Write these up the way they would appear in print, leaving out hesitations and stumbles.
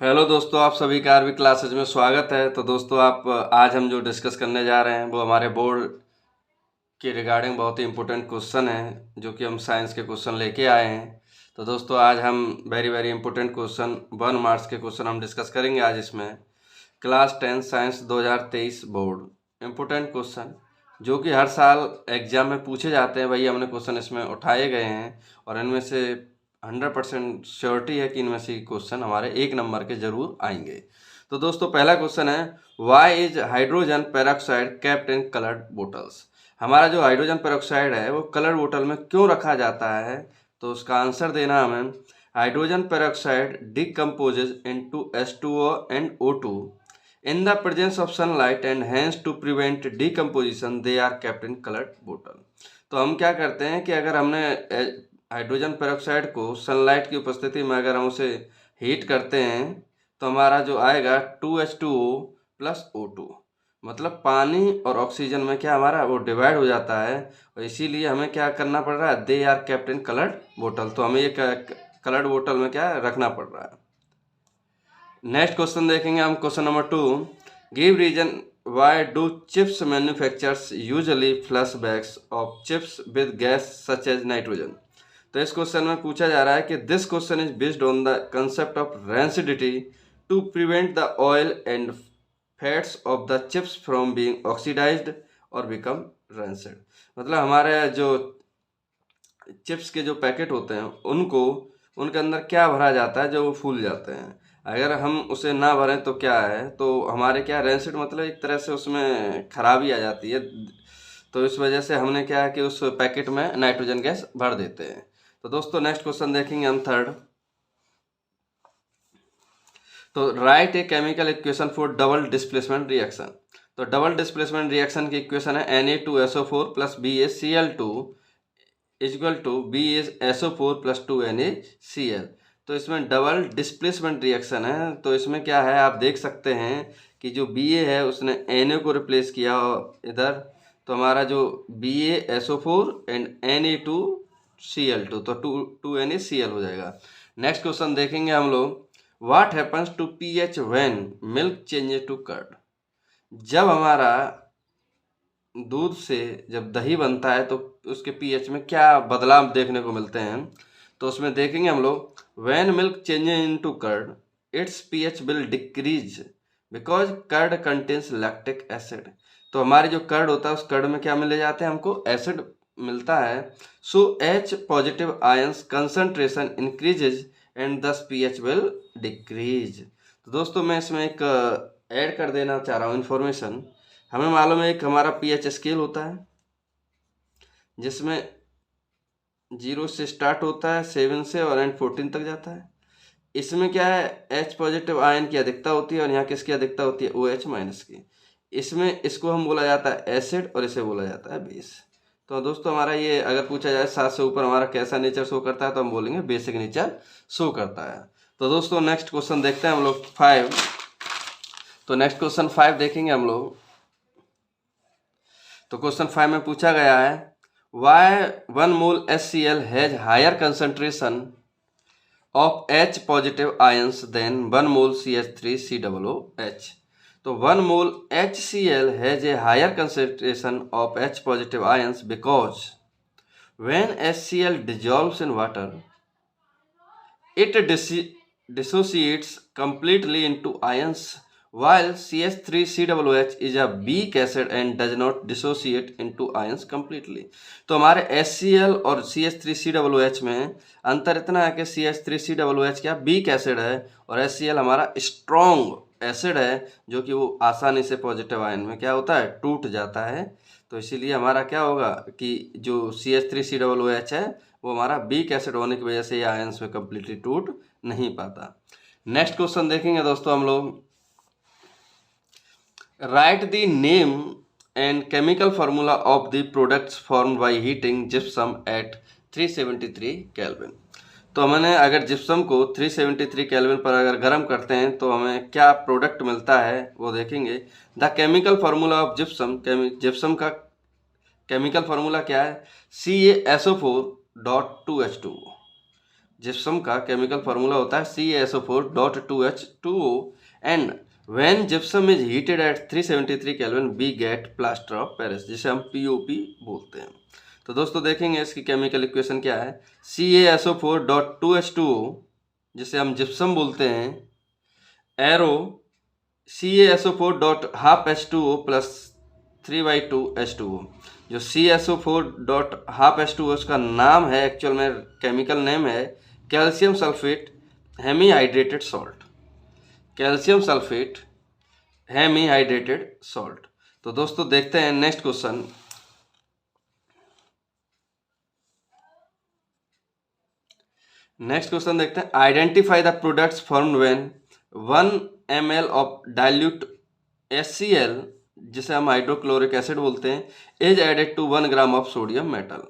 Hello दोस्तों, आप सभी का आरवी क्लासेज में स्वागत है। तो दोस्तों, आप आज हम जो डिस्कस करने जा रहे हैं वो हमारे बोर्ड के रिगार्डिंग बहुत ही इम्पोर्टेंट क्वेश्चन है, जो कि हम साइंस के क्वेश्चन लेके आए हैं। तो दोस्तों, आज हम very very important question 1 marks के क्वेश्चन हम डिस्कस करेंगे आज इसमें। Class 10 science 2023 board important question जो कि हर साल एग्जाम में पूछे जाते हैं। वही हमने क्वेश्चन इसमें उठाए गए हैं और इनमें से 100% श्योरिटी है कि इनमें से क्वेश्चन हमारे 1 नंबर के जरूर आएंगे। तो दोस्तों, पहला क्वेश्चन है, why is hydrogen peroxide kept in coloured bottles. हमारा जो हाइड्रोजन पेरोक्साइड है वो कलर बोतल में क्यों रखा जाता है? तो उसका आंसर देना हमें। Hydrogen peroxide decomposes into H2O and O2 in the presence of sunlight and hence to prevent decomposition they are kept in colored bottle। तो हम क्या करते हैं कि अगर हमने हाइड्रोजन पेरोक्साइड को सनलाइट की उपस्थिति में अगर हम उसे हीट करते हैं तो हमारा जो आएगा 2H2O प्लस O2, मतलब पानी और ऑक्सीजन में क्या हमारा वो डिवाइड हो जाता है और इसीलिए हमें क्या करना पड़ रहा है, they are kept in coloured बोतल। तो हमें ये कलर्ड बोतल में क्या रखना पड़ रहा है। नेक्स्ट क्वेश्चन देखेंगे हम, question number 2, give reason why do chips manufacturers usually flush bags of chips with gas such as nitrogen. तो इस क्वेश्चन में पूछा जा रहा है कि this question is based on the concept of rancidity to prevent the oil and fats of the chips from being oxidised और become rancid. मतलब हमारे जो चिप्स के जो पैकेट होते हैं उनके अंदर क्या भरा जाता है जो वो फूल जाते हैं। अगर हम उसे ना भरें तो क्या है, तो हमारे क्या रेंसिड मतलब एक तरह से उसमें खराबी आ जाती है। तो इस वजह से हमने क्या है कि उस पैकेट में नाइट्रोजन गैस भर देते हैं। तो दोस्तों, नेक्स्ट क्वेश्चन देखेंगे हम, थर्ड। तो right a chemical equation for double displacement reaction. तो डबल डिस्प्लेसमेंट रिएक्शन की इक्वेशन है Na2SO4 plus BaCl2 equal to BaSO4 plus 2NaCl। तो इसमें डबल डिस्प्लेसमेंट रिएक्शन है। तो इसमें क्या है, आप देख सकते हैं कि जो Ba है उसने Na को रिप्लेस किया इधर, तो हमारा जो BaSO4 एंड Na2Cl2 तो 2NaCl हो जाएगा। नेक्स्ट क्वेश्चन देखेंगे हम लोग, what happens to pH when milk changes to curd. जब हमारा दूध से जब दही बनता है तो उसके पीएच में क्या बदलाव देखने को मिलते हैं। तो उसमें देखेंगे हम लोग, when milk changes into curd its pH will decrease because curd contains lactic acid. तो हमारे जो कर्ड होता है उस कर्ड में क्या मिले जाते हैं, हमको एसिड मिलता है। सो H positive ions concentration increases and दस पीएच विल डिक्रीज। तो दोस्तों, मैं इसमें एक ऐड कर देना चाह रहा हूँ इन्फॉर्मेशन। हमें मालूम है एक हमारा पीएच स्केल होता है जिसमें 0 से स्टार्ट होता है, 7 से और एंड 14 तक जाता है। इसमें क्या है, H पॉजिटिव आयन की अधिकता होती है और यहाँ किसकी अधिकता होती है, OH माइनस की। इसमें इसको हम बोला जाता है एसिड और इसे बोला जाता है बेस। तो दोस्तों, हमारा ये अगर पूछा जाए 7 से ऊपर हमारा कैसा नेचर शो करता है तो हम बोलेंगे बेसिक नेचर शो करता है। तो दोस्तों, नेक्स्ट क्वेश्चन देखते हैं हम लोग 5। तो नेक्स्ट क्वेश्चन 5 देखेंगे हम लोग। तो क्वेश्चन 5 में पूछा गया है, why 1 mole HCl has higher concentration of H positive ions than 1 mole CH3COOH। तो 1 mole HCl has a higher concentration of H positive ions because when HCl dissolves in water it dissociates completely into ions while CH3COOH is a weak acid and does not dissociate into ions completely। तो हमारे HCl और CH3COOH में अंतर इतना है कि CH3COOH क्या weak acid है और HCl हमारा स्ट्रॉन्ग एसिड है जो कि वो आसानी से पॉजिटिव आयन में क्या होता है, टूट जाता है। तो इसीलिए हमारा क्या होगा कि जो CH3COOH है वो हमारा वीक एसिड होने की वजह से ये आयंस में कम्प्लीटली टूट नहीं पाता। नेक्स्ट क्वेश्चन देखेंगे दोस्तों हम लोग, write the name and chemical formula of the products formed by heating gypsum at 373 kelvin. तो मैंने अगर जिप्सम को 373 केल्विन पर अगर गर्म करते हैं तो हमें क्या प्रोडक्ट मिलता है वो देखेंगे। The chemical formula of gypsum, gypsum का केमिकल फार्मूला क्या है, CaSO4.2H2। जिप्सम का केमिकल फार्मूला होता है CaSO4.2H2O and when gypsum is heated at 373 kelvin we get plaster of Paris, जिसे हम POP बोलते हैं। तो दोस्तों देखेंगे इसकी केमिकल इक्वेशन क्या है। CaSO4.2H2O जिसे हम जिप्सम बोलते हैं, एरो CaSO4.12H2O प्लस 3/2H2O। जो CaSO4.12H2O उसका नाम है, एक्चुअल में केमिकल नेम है calcium sulphate hemihydrated salt. Calcium sulphate hemihydrated salt. तो दोस्तों देखते हैं नेक्स्ट क्वेश्चन। नेक्स्ट क्वेश्चन देखते हैं, identify the products formed when 1 ml of dilute HCl जिसे हम हाइड्रोक्लोरिक एसिड बोलते हैं is added to 1 gram of sodium metal.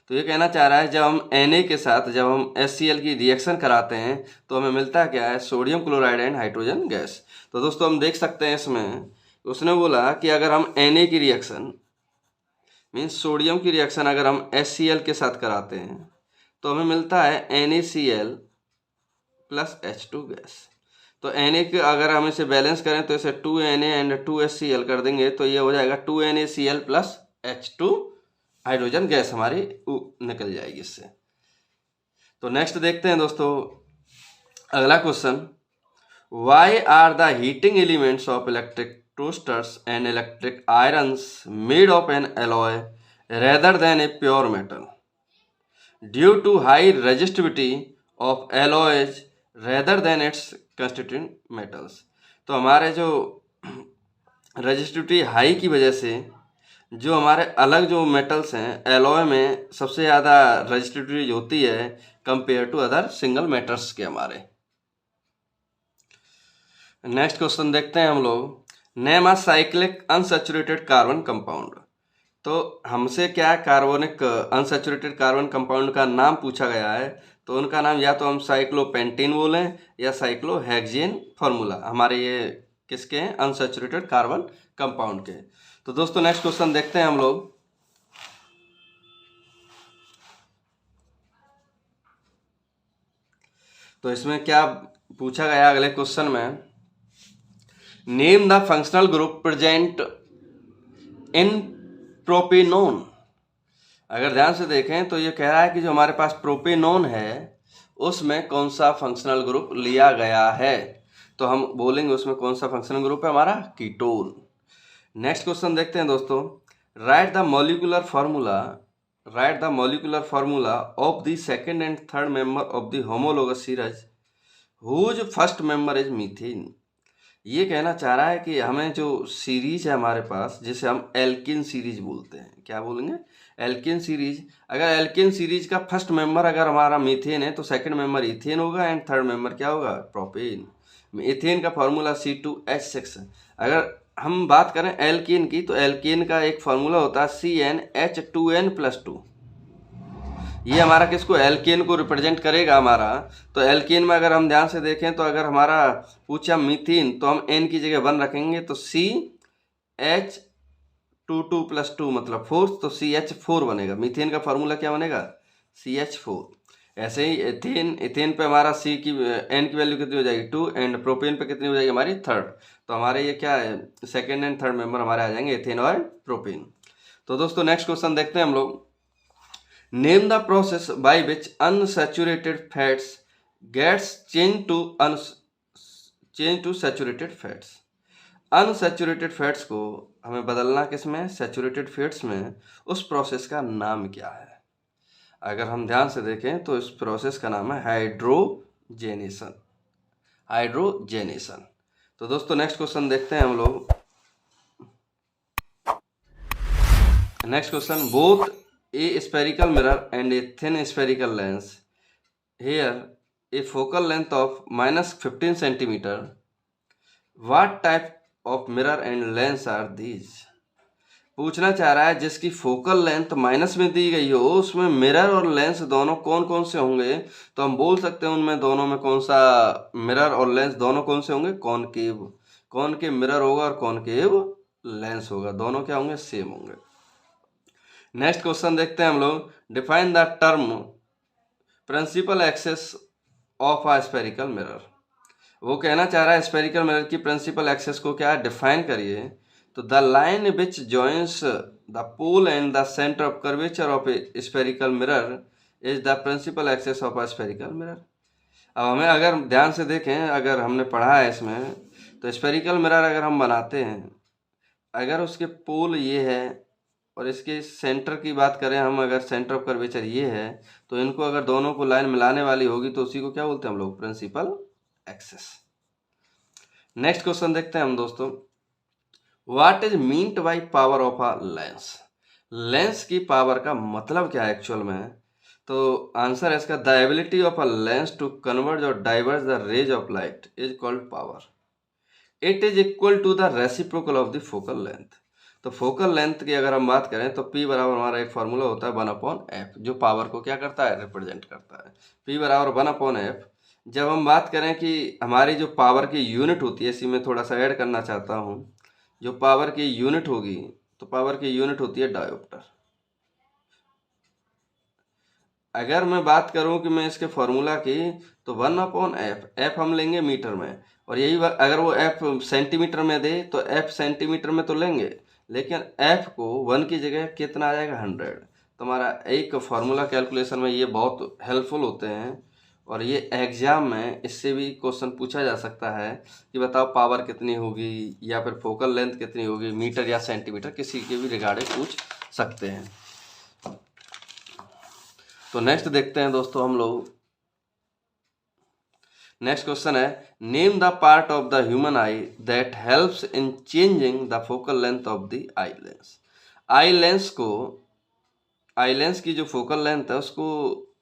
तो ये कहना चाह रहा है जब हम Na के साथ जब हम HCl की रिएक्शन कराते हैं तो हमें मिलता है क्या है, sodium chloride and hydrogen gas. तो दोस्तों हम देख सकते हैं इसमें उसने बोला कि अगर हम Na की रिएक्शन मीन्स सोडियम की रिएक्शन अगर हम HCl के साथ कराते हैं तो हमें मिलता है NaCl प्लस H2 गैस। तो Na के अगर हम इसे बैलेंस करें तो इसे 2Na एंड 2HCl कर देंगे तो ये हो जाएगा 2NaCl plus H2 hydrogen gas हमारी निकल जाएगी इससे। तो नेक्स्ट देखते हैं दोस्तों अगला question, why are the heating elements of electric toasters and electric irons made of an alloy rather than a pure metal due to high resistivity of alloys rather than its constituent metals. तो हमारे जो resistivity high की वजह से जो हमारे अलग जो मेटल्स हैं एलॉय में सबसे ज़्यादा रेजिस्टिविटी होती है compare to other single metals के हमारे। नेक्स्ट क्वेश्चन देखते हैं हम लोग, name a cyclic unsaturated carbon compound. तो हमसे क्या कार्बोनिक अनसैचुरेटेड कार्बन कंपाउंड का नाम पूछा गया है, तो उनका नाम या तो हम साइक्लोपेंटीन बोलें या साइक्लोहेक्सेन फार्मूला हमारे ये किसके हैं, अनसैचुरेटेड कार्बन कंपाउंड के। तो दोस्तों नेक्स्ट क्वेश्चन देखते हैं हम लोग, तो इसमें क्या पूछा गया अगले क्वेश्चन में, name the functional group present in propanone. अगर ध्यान से देखें तो ये कह रहा है कि जो हमारे पास प्रोपेनोन है उसमें कौन सा फंक्शनल ग्रुप लिया गया है, तो हम बोलेंगे उसमें कौन सा फंक्शनल ग्रुप है हमारा, कीटोन। नेक्स्ट क्वेश्चन देखते हैं दोस्तों, write the molecular formula of the second and third member of the homologous series whose first member is methane. ये कहना चाह रहा है कि हमें जो सीरीज है हमारे पास जिसे हम एल्किन सीरीज बोलते हैं, क्या बोलेंगे, एल्किन सीरीज। अगर एल्किन सीरीज का फर्स्ट मेंबर अगर हमारा मीथेन है तो सेकंड मेंबर इथेन होगा एंड थर्ड मेंबर क्या होगा, प्रोपेन। इथेन का फार्मूला C2H6। अगर हम बात करें एल्कीन की तो एल्कीन का एक फार्मूला होता है CnH2n+2। ये हमारा किसको, एल्केन को रिप्रेजेंट करेगा हमारा। तो एल्केन में अगर हम ध्यान से देखें तो अगर हमारा पूछा मीथेन तो हम N की जगह 1 रखेंगे तो CH22+2 मतलब 4, तो CH4 बनेगा। मीथेन का फार्मूला क्या बनेगा, CH4। ऐसे ही इथेन पे हमारा N की वैल्यू कितनी हो जाएगी 2 एंड प्रोपेन पे कितनी हो जाएगी हमारी 3rd। तो हमारे ये क्या है, सेकेंड एंड थर्ड मेंबर हमारे आ जाएंगे इथेन और प्रोपेन। तो दोस्तों नेक्स्ट क्वेश्चन देखते हैं हम लोग, name the process by which unsaturated fats gets change to saturated fats. Unsaturated fats को हमें बदलना किसमें, सैचुरेटेड फैट्स में। उस प्रोसेस का नाम क्या है, अगर हम ध्यान से देखें तो इस प्रोसेस का नाम है हाइड्रोजेनेशन। तो दोस्तों नेक्स्ट क्वेश्चन देखते हैं हम लोग। Next question, both a spherical mirror and a thin spherical lens have a focal length of -15 centimetre, what type of mirror and lens are these. पूछना चाह रहा है जिसकी फोकल लेंथ माइनस में दी गई हो उसमें मिरर और लेंस दोनों कौन कौन से होंगे। तो हम बोल सकते हैं उनमें दोनों में कौन सा मिरर और लेंस दोनों कौन से होंगे, कॉनकेव मिरर होगा और कॉनकेव लेंस होगा, दोनों क्या होंगे, सेम होंगे। नेक्स्ट क्वेश्चन देखते हैं हम लोग, define the term principal axis of a spherical mirror. वो कहना चाह रहा है स्फेरिकल मिरर की प्रिंसिपल एक्सेस को क्या डिफाइन करिए। तो the line which joins the pole and the centre of curvature of a spherical mirror is the principal axis of a spherical mirror. अब हमें अगर ध्यान से देखें, अगर हमने पढ़ा है इसमें, तो स्फेरिकल मिरर अगर हम बनाते हैं, अगर उसके पोल ये है और इसके सेंटर की बात करें हम, अगर सेंटर ऑफ कर्वेचर ये है, तो इनको अगर दोनों को लाइन मिलाने वाली होगी तो उसी को क्या बोलते हैं हम लोग, प्रिंसिपल एक्सेस। नेक्स्ट क्वेश्चन देखते हैं हम दोस्तों, what is meant by power of a lens. Lens की पावर का मतलब क्या है एक्चुअल में। तो आंसर है इसका, the ability of a lens to converge or diverge the rays of light is called power. It is equal to the reciprocal of the focal length. तो फोकल लेंथ की अगर हम बात करें तो P बराबर हमारा एक फॉर्मूला होता है 1/f, जो पावर को क्या करता है, रिप्रेजेंट करता है। P बराबर 1/f। जब हम बात करें कि हमारी जो पावर की यूनिट होती है, इसी में थोड़ा सा ऐड करना चाहता हूँ, जो पावर की यूनिट होगी, तो पावर की यूनिट होती है डायोप्टर। अगर मैं बात करूं कि मैं इसके फॉर्मूला की, तो 1/f, f हम लेंगे मीटर में, और यही अगर वो f सेंटीमीटर में दे तो f सेंटीमीटर में तो लेंगे, लेकिन f को 1 की जगह कितना आ जाएगा, 100। तो हमारा एक फार्मूला कैलकुलेशन में ये बहुत हेल्पफुल होते हैं, और ये एग्जाम में इससे भी क्वेश्चन पूछा जा सकता है कि बताओ पावर कितनी होगी, या फिर फोकल लेंथ कितनी होगी, मीटर या सेंटीमीटर, किसी के भी रिगार्डिंग पूछ सकते हैं। तो नेक्स्ट देखते हैं दोस्तों हम लोग, नेक्स्ट क्वेश्चन है, name the part of the human I that helps in changing the focal length of the eye lens. Eye lens की जो फोकल लेंथ है उसको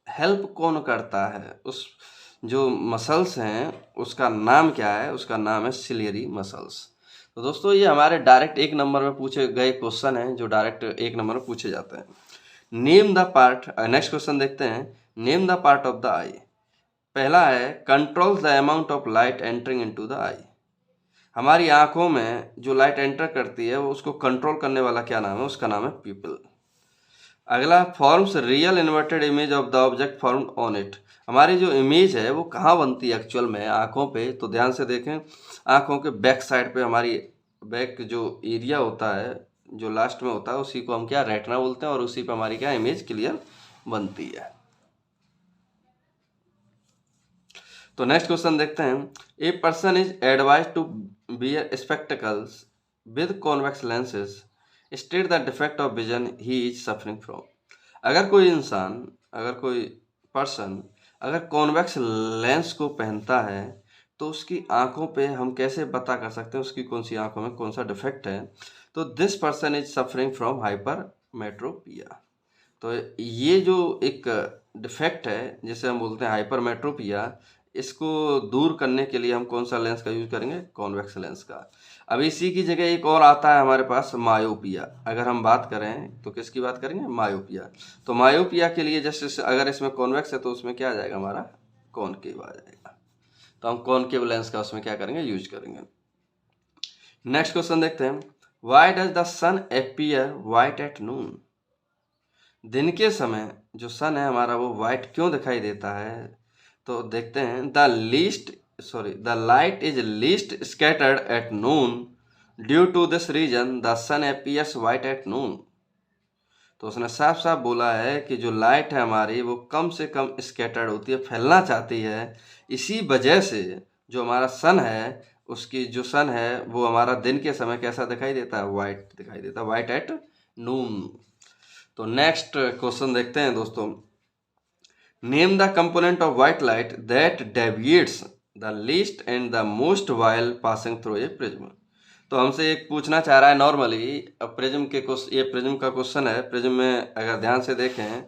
हेल्प कौन करता है, उस जो मसल्स हैं उसका नाम क्या है, उसका नाम है सिलियरी मसल्स। तो दोस्तों ये हमारे डायरेक्ट 1 नंबर में पूछे गए क्वेश्चन हैं, जो डायरेक्ट 1 नंबर में पूछे जाते हैं। Name the part, next question देखते हैं, name the part of the eye. पहला है, controls the amount of light entering into the eye. हमारी आंखों में जो लाइट एंटर करती है वो उसको कंट्रोल करने वाला क्या नाम है, उसका नाम है प्यूपिल। अगला, forms real inverted image of the object formed on it. हमारी जो इमेज है वो कहाँ बनती है एक्चुअल में, आंखों पे। तो ध्यान से देखें, आंखों के बैक साइड पे, हमारी बैक जो एरिया होता है, जो लास्ट में होता है, उसी को हम क्या, रेटिना बोलते हैं, और उसी पे हमारी क्या, इमेज क्लियर बनती है। तो नेक्स्ट क्वेश्चन देखते हैं, a person is advise to bear spectacles with convex lenses, state the defect of vision he is suffering from. अगर कोई इंसान, अगर कोई पर्सन अगर कॉन्वेक्स लेंस को पहनता है, तो उसकी आंखों पे हम कैसे पता कर सकते हैं उसकी कौन सी आंखों में कौन सा डिफेक्ट है। तो this person is suffering from hypermetropia. तो ये जो एक डिफेक्ट है जिसे हम बोलते हैं हाइपरमेट्रोपिया, इसको दूर करने के लिए हम कौन सा लेंस का यूज करेंगे, कॉन्वेक्स लेंस का। अब इसी की जगह एक और आता है हमारे पास, मायोपिया। अगर हम बात करें तो किसकी बात करेंगे, मायोपिया। तो मायोपिया के लिए जैसे अगर इसमें कॉन्वेक्स है तो उसमें क्या आ जाएगा, हमारा कॉनकेव आ जाएगा। तो हम कॉनकेव लेंस का उसमें क्या करेंगे, यूज करेंगे। नेक्स्ट क्वेश्चन देखते हैं, why does the sun appear white at noon. दिन के समय जो सन है हमारा वो व्हाइट क्यों दिखाई देता है। तो देखते हैं, the light is least scattered at noon, due to this reason the sun appears white at noon. तो उसने साफ साफ बोला है कि जो लाइट है हमारी वो कम से कम स्कैटर्ड होती है, फैलना चाहती है। इसी वजह से जो हमारा सन है, उसकी जो सन है वो हमारा दिन के समय कैसा दिखाई देता है, व्हाइट दिखाई देता है, व्हाइट एट नून। तो नेक्स्ट क्वेश्चन देखते हैं दोस्तों, name the component of white light that deviates the least and the most while passing through a prism. तो हमसे एक पूछना चाह रहा है नॉर्मली, अब प्रिज्म के ये प्रिज्म का क्वेश्चन है। प्रिज्म में अगर ध्यान से देखें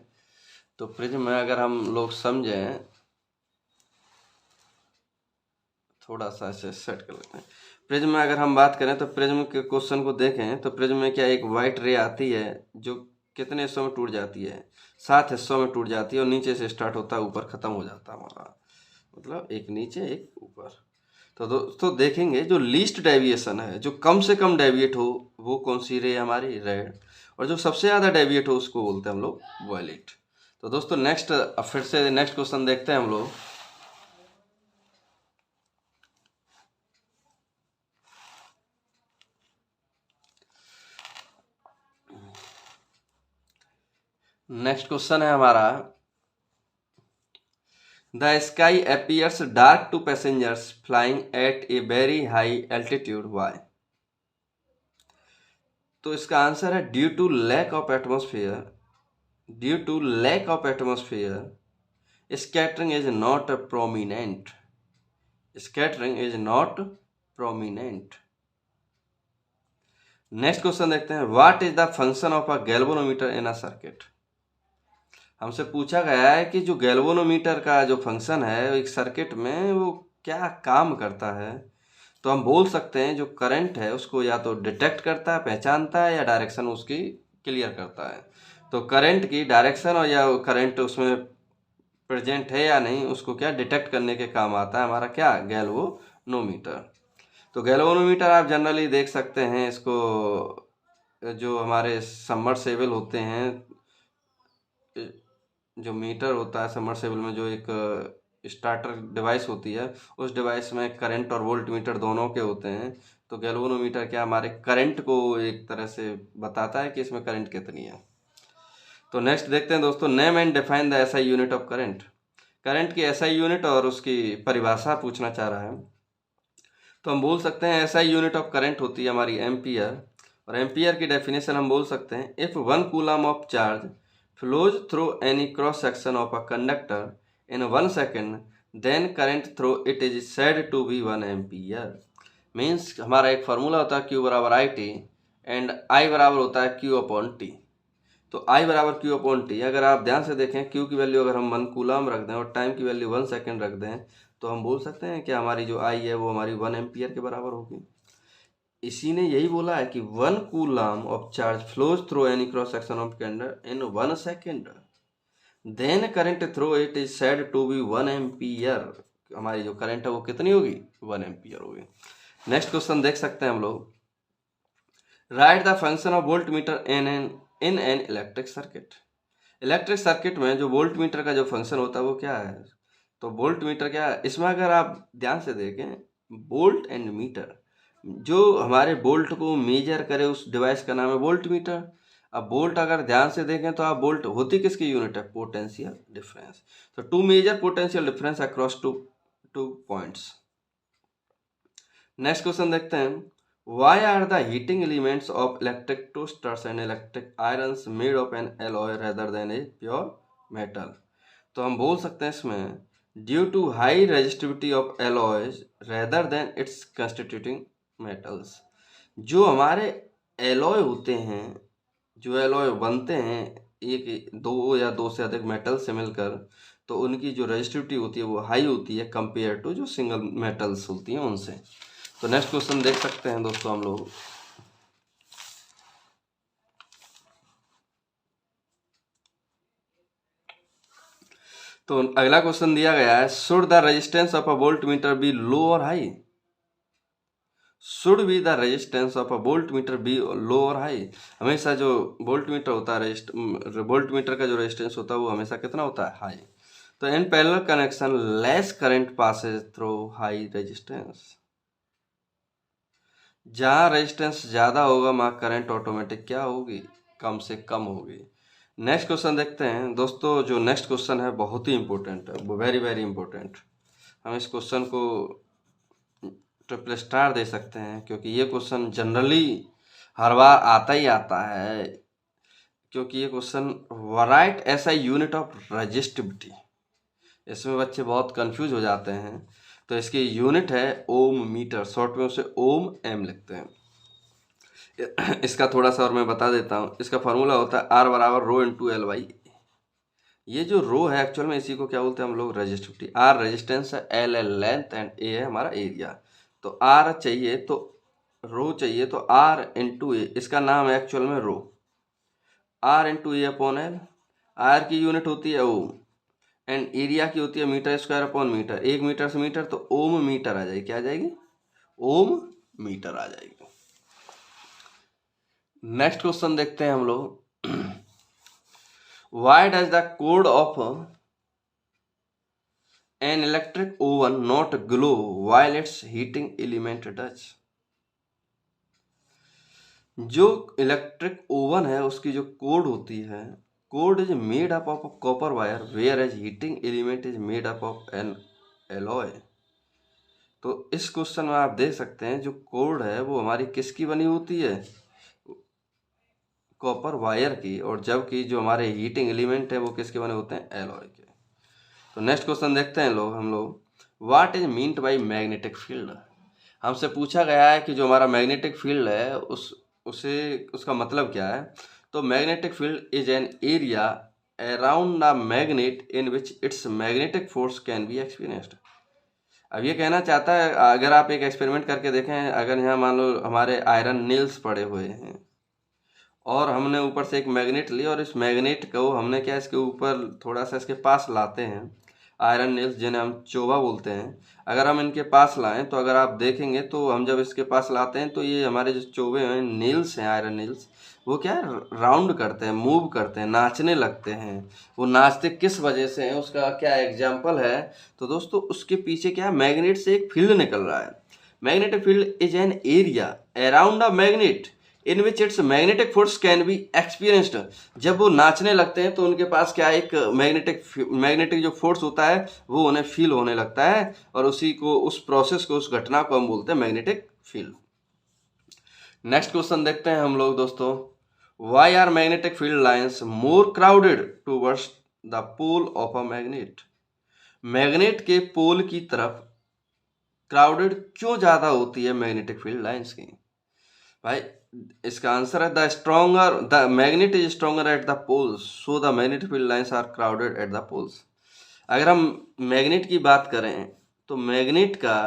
तो प्रिज्म में अगर हम लोग समझें, थोड़ा सा ऐसे सेट कर लेते हैं। प्रिज्म में अगर हम बात करें तो प्रिज्म के क्वेश्चन को देखें तो प्रिज्म में क्या एक वाइट रे आती है जो कितने हिस्सों में टूट जाती है, 7 हिस्सों में टूट जाती है, और नीचे से स्टार्ट होता है, ऊपर खत्म हो जाता है हमारा, मतलब एक नीचे एक ऊपर। तो दोस्तों देखेंगे जो लीस्ट डेविएशन है, जो कम से कम डेविएट हो, वो कौन सी रे हमारी, रेड। और जो सबसे ज़्यादा डेविएट हो उसको बोलते हैं हम लोग वायलेट। तो दोस्तों नेक्स्ट फिर से नेक्स्ट क्वेश्चन देखते हैं हम लोग, नेक्स्ट क्वेश्चन है हमारा, the sky appears dark to passengers flying at a very high altitude, why? तो इसका आंसर है due to lack of atmosphere, due to lack of atmosphere scattering is not prominent, scattering is not prominent. Next question देखते हैं, what is the function of a galvanometer in a circuit? हमसे पूछा गया है कि जो galvanometer का जो फंक्शन है एक सर्किट में वो क्या काम करता है। तो हम बोल सकते हैं जो करंट है उसको या तो डिटेक्ट करता है, पहचानता है, या डायरेक्शन उसकी क्लियर करता है। तो करंट की डायरेक्शन और या करंट उसमें प्रेजेंट है या नहीं उसको क्या डिटेक्ट करने के काम आता है हमारा क्या गैल्वेनोमीटर। तो गैल्वेनोमीटर आप जनरली देख सकते हैं इसको, जो हमारे सबमर्सिबल होते हैं, जो मीटर होता है सबमर्सिबल में, जो एक स्टार्टर डिवाइस होती है, उस डिवाइस में करंट और वोल्ट मीटर दोनों के होते हैं। तो गैल्वेनोमीटर क्या हमारे करंट को एक तरह से बताता है कि इसमें करंट कितनी है। तो नेक्स्ट देखते हैं दोस्तों, name and define the SI unit of current. Current की एसआई यूनिट और उसकी परिभाषा पूछना चाह रहा है। तो हम बोल सकते हैं एसआई यूनिट ऑफ करंट होती है हमारी एम्पियर, और एम्पियर की डेफिनेशन हम बोल सकते हैं, if 1 coulomb of charge flows through any cross section of a conductor in 1 second, then current through it is said to be 1 ampere। Means हमारा एक फार्मूला होता है Q बराबर आई टी एंड I बराबर होता है Q अपॉन टी। तो I बराबर Q अपॉन टी, अगर आप ध्यान से देखें Q की वैल्यू अगर हम 1 कूलम रख दें और टाइम की वैल्यू 1 सेकेंड रख दें, तो हम बोल सकते हैं कि हमारी जो I है वो हमारी 1 एम्पियर के बराबर होगी। इसी ने यही बोला है कि 1 coulomb of charge flows through any cross section of candle in 1 second, then current through it is said to be 1 ampere. हमारी जो करंट है वो कितनी होगी 1 एम्पियर होगी। नेक्स्ट क्वेश्चन देख सकते हैं हम लोग, write the function of volt meter in an electric circuit. Electric circuit में जो वोल्ट मीटर का जो फंक्शन होता है वो क्या है? तो वोल्ट मीटर क्या है, इसमें अगर आप ध्यान से देखें, वोल्ट एंड मीटर, जो हमारे वोल्ट को मेजर करे उस डिवाइस का नाम है वोल्ट मीटर। अब वोल्ट अगर ध्यान से देखें तो आप वोल्ट होती किसकी यूनिट है? Potential difference. तो to measure potential difference across two points. Next question देखते हैं, why are the heating elements of electric toasters and electric irons made of an alloy rather than a pure metal? तो हम बोल सकते हैं इसमें, due to high resistivity of alloys rather than its constituting metals. जो हमारे alloy होते हैं, जो एलॉय बनते हैं एक दो या दो से अधिक मेटल से मिलकर, तो उनकी जो रेजिस्टिविटी होती है वो हाई होती है कंपेयर टू जो सिंगल मेटल्स होती हैं उनसे। तो नेक्स्ट क्वेश्चन देख सकते हैं दोस्तों हम लोग, तो अगला क्वेश्चन दिया गया है, should the resistance of a voltmeter be low or high? Should be the resistance of a voltmeter be low or high? हमेशा जो वोल्ट मीटर होता है, वोल्ट मीटर का जो रेजिस्टेंस होता है वो हमेशा कितना होता है? हाई। तो in parallel connection less current Passage through high resistance. जहाँ रेजिस्टेंस ज़्यादा होगा वहाँ करंट ऑटोमेटिक क्या होगी? कम से कम होगी। नेक्स्ट क्वेश्चन देखते हैं दोस्तों, जो नेक्स्ट क्वेश्चन है बहुत ही इंपॉर्टेंट है, वेरी वेरी इंपॉर्टेंट। हम इस क्वेश्चन को ट्रिपल स्टार दे सकते हैं क्योंकि ये क्वेश्चन जनरली हर बार आता ही आता है, क्योंकि ये क्वेश्चन राइट ऐसा यूनिट ऑफ रेजिस्टिविटी, इसमें बच्चे बहुत कंफ्यूज हो जाते हैं। तो इसकी यूनिट है ओम मीटर, शॉर्ट में उसे ओम एम लिखते हैं। इसका थोड़ा सा और मैं बता देता हूँ, इसका फॉर्मूला होता है आर बराबर रो इंटू एल बाई। ये जो रो है एक्चुअल में इसी को क्या बोलते हैं हम लोग? रेजिस्टिविटी। आर रेजिस्टेंस है, एल है लेंथ एंड ए है हमारा एरिया। तो आर चाहिए तो रो चाहिए, तो आर इंटू ए, इसका नाम है एक्चुअल में rho. R into A upon L, R की यूनिट होती है ओम एंड एरिया की होती है metre square upon metre. 1 metre से मीटर तो ओम मीटर आ जाएगी। क्या आ जाएगी? ओम मीटर आ जाएगी। नेक्स्ट क्वेश्चन देखते हैं हम लोग, why does the code of an electric oven not glow while it's heating element does? जो इलेक्ट्रिक ओवन है उसकी जो कोड होती है cord is made up of a copper wire whereas heating element is made up of an alloy। तो इस question में आप देख सकते हैं जो कोड है वो हमारी किसकी बनी होती है, कॉपर वायर की, और जबकि जो हमारे हीटिंग एलिमेंट है वो किसके बने होते हैं, एलॉय के। तो नेक्स्ट क्वेश्चन देखते हैं हम लोग what is meant by magnetic field. हमसे पूछा गया है कि जो हमारा मैग्नेटिक फील्ड है उसका मतलब क्या है। तो magnetic field is an area around the magnet in which it's magnetic force can be experienced. अब ये कहना चाहता है, अगर आप एक एक्सपेरिमेंट करके देखें, अगर यहाँ मान लो हमारे आयरन नील्स पड़े हुए हैं और हमने ऊपर से एक मैग्नेट ली और इस मैग्नेट को हमने क्या इसके ऊपर थोड़ा सा इसके पास लाते हैं, आयरन नील्स जिन्हें हम चोबा बोलते हैं, अगर हम इनके पास लाएं तो अगर आप देखेंगे तो हम जब इसके पास लाते हैं तो ये हमारे जो चोबे हैं, नील्स हैं, आयरन नील्स, वो क्या है, राउंड करते हैं, मूव करते हैं, नाचने लगते हैं। वो नाचते किस वजह से हैं, उसका क्या एग्जाम्पल है। तो दोस्तों उसके पीछे क्या है, मैग्नेट से एक फील्ड निकल रहा है। Magnetic field is an area around a magnet in which it's magnetic force can be experienced. जब वो नाचने लगते हैं तो उनके पास क्या एक मैग्नेटिक जो फोर्स होता है वो उन्हें फील होने लगता है, और उस प्रोसेस को, उस घटना को हम बोलते हैं मैग्नेटिक फील्ड। नेक्स्ट क्वेश्चन देखते हैं हम लोग दोस्तों, why are magnetic field lines more crowded towards the pole of a magnet. Magnet के पोल की तरफ क्राउडेड क्यों ज्यादा होती है मैग्नेटिक फील्ड लाइन्स की। भाई इसका आंसर है the magnet is stronger at the poles so the magnetic field lines are crowded at the poles. अगर हम मैग्नेट की बात करें तो मैग्नेट का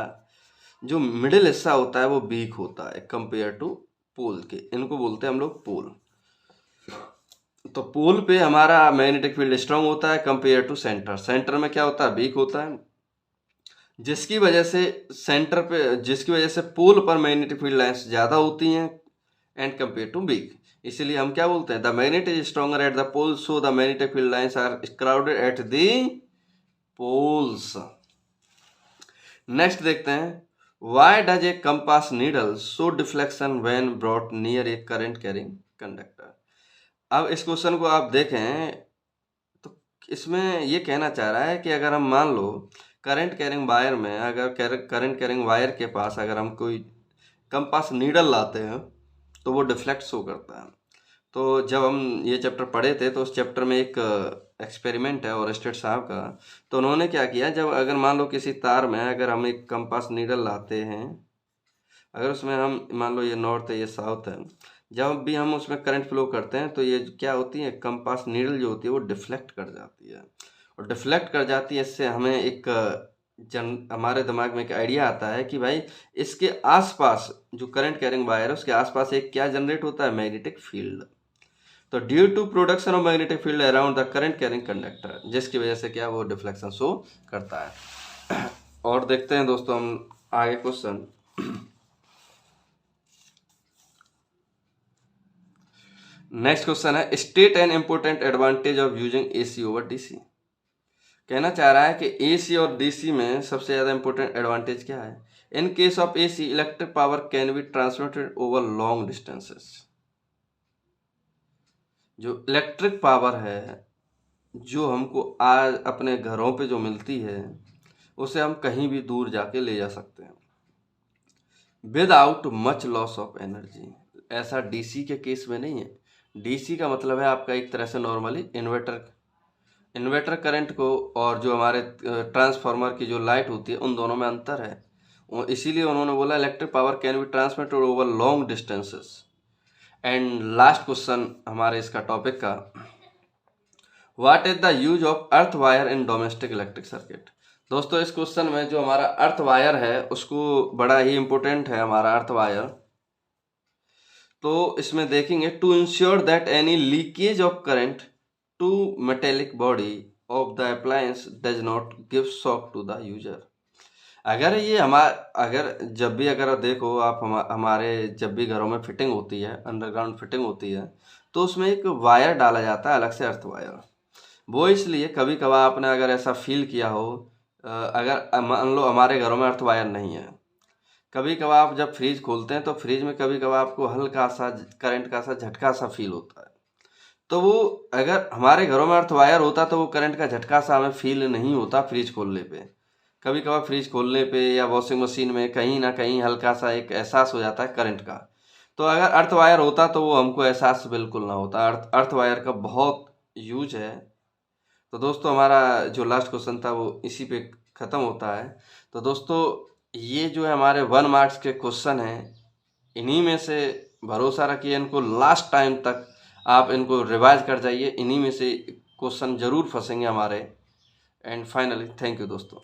जो मिडिल हिस्सा होता है वो वीक होता है कंपेयर टू पोल के, इनको बोलते हैं हम लोग पोल। तो पोल पे हमारा मैग्नेटिक फील्ड स्ट्रांग होता है कंपेयर टू सेंटर। सेंटर में क्या होता है, वीक होता है, जिसकी वजह से पोल पर मैग्नेटिक फील्ड लाइन्स ज़्यादा होती हैं एंड कंपेयर टू वीक। इसीलिए हम क्या बोलते हैं, the magnet is stronger at the pole so the magnetic field lines are crowded at the poles. Next देखते हैं, why does a compass needle show deflection when brought near a current carrying conductor. अब इस question को आप देखें तो इसमें ये कहना चाह रहा है कि अगर हम मान लो करंट कैरिंग वायर में, अगर करंट कैरिंग वायर के पास अगर हम कोई कंपास नीडल लाते हैं तो वो डिफ्लेक्ट शो करता है। तो जब हम ये चैप्टर पढ़े थे तो उस चैप्टर में एक एक्सपेरिमेंट है ओरेस्टेड साहब का। तो उन्होंने क्या किया, जब अगर मान लो किसी तार में अगर हम एक कंपास नीडल लाते हैं, अगर उसमें हम मान लो ये नॉर्थ है ये साउथ है, जब भी हम उसमें करंट फ्लो करते हैं तो ये क्या होती है, कंपास नीडल जो होती है वो डिफ्लेक्ट कर जाती है। और डिफ्लेक्ट कर जाती है, इससे हमें एक हमारे दिमाग में एक आइडिया आता है कि भाई इसके आसपास जो करंट कैरिंग वायर है उसके आसपास एक क्या जनरेट होता है, मैग्नेटिक फील्ड। तो due to production of magnetic field around the current carrying conductor, जिसकी वजह से क्या वो डिफ्लेक्शन शो करता है। और देखते हैं दोस्तों हम आगे क्वेश्चन। नेक्स्ट क्वेश्चन है, state an important advantage of using AC over DC. कहना चाह रहा है कि एसी और डीसी में सबसे ज़्यादा इंपॉर्टेंट एडवांटेज क्या है। In case of AC electric power can be transmitted over long distances. जो इलेक्ट्रिक पावर है जो हमको आज अपने घरों पे जो मिलती है उसे हम कहीं भी दूर जाके ले जा सकते हैं without much loss of energy. ऐसा डीसी के केस में नहीं है। डीसी का मतलब है आपका एक तरह से नॉर्मली इन्वर्टर करंट को और जो हमारे ट्रांसफार्मर की जो लाइट होती है उन दोनों में अंतर है। इसीलिए उन्होंने बोला electric power can be transmitted over long distances. And last question हमारे इसका टॉपिक का, what is the use of earth wire in domestic electric circuit. दोस्तों इस क्वेश्चन में जो हमारा अर्थ वायर है उसको बड़ा ही इंपॉर्टेंट है हमारा अर्थ वायर। तो इसमें देखेंगे, to ensure that any leakage of current to metallic body of the appliance does not give shock to the user. अगर ये अगर देखो आप हमारे जब भी घरों में फिटिंग होती है, अंडरग्राउंड फिटिंग होती है, तो उसमें एक वायर डाला जाता है अलग से, अर्थ वायर। वो इसलिए कभी कभार आपने अगर ऐसा फील किया हो, अगर मान लो हमारे घरों में अर्थ वायर नहीं है, कभी कभार आप जब फ्रिज खोलते हैं तो फ्रिज में कभी कभार आपको हल्का सा करंट का सा झटका सा फील होता है। तो वो अगर हमारे घरों में अर्थ वायर होता तो वो करंट का झटका सा हमें फील नहीं होता फ्रिज खोलने पे। कभी कभार फ्रिज खोलने पे या वॉशिंग मशीन में कहीं ना कहीं हल्का सा एक एहसास हो जाता है करंट का। तो अगर अर्थ वायर होता तो वो हमको एहसास बिल्कुल ना होता। अर्थ वायर का बहुत यूज है। तो दोस्तों हमारा जो लास्ट क्वेश्चन था वो इसी पे ख़त्म होता है। तो दोस्तों ये जो है हमारे 1 मार्क्स के क्वेश्चन हैं, इन्हीं में से भरोसा रखिए, इनको लास्ट टाइम तक आप इनको रिवाइज कर जाइए, इन्हीं में से क्वेश्चन ज़रूर फंसेंगे हमारे। एंड फाइनली थैंक यू दोस्तों।